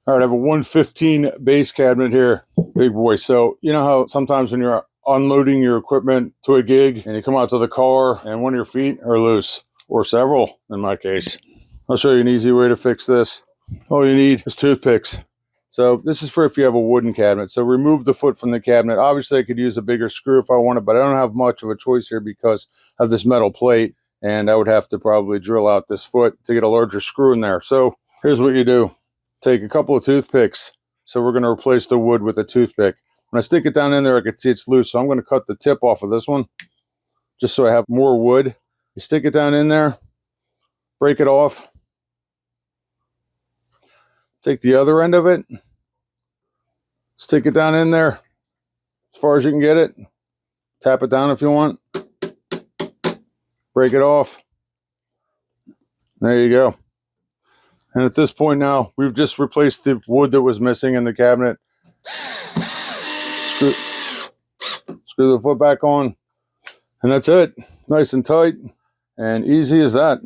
All right, I have a 115 base cabinet here, big boy. So you know how sometimes when you're unloading your equipment to a gig and you come out to the car and one of your feet are loose, or several in my case. I'll show you an easy way to fix this. All you need is toothpicks. So this is for if you have a wooden cabinet. So remove the foot from the cabinet. Obviously I could use a bigger screw if I wanted, but I don't have much of a choice here because I have this metal plate and I would have to probably drill out this foot to get a larger screw in there. So here's what you do. Take a couple of toothpicks. So we're going to replace the wood with a toothpick. When I stick it down in there, I can see it's loose. So I'm going to cut the tip off of this one just so I have more wood. You stick it down in there, break it off. Take the other end of it, stick it down in there as far as you can get it. Tap it down if you want. Break it off. There you go. And at this point now, we've just replaced the wood that was missing in the cabinet. Screw the foot back on. And that's it. Nice and tight and easy as that.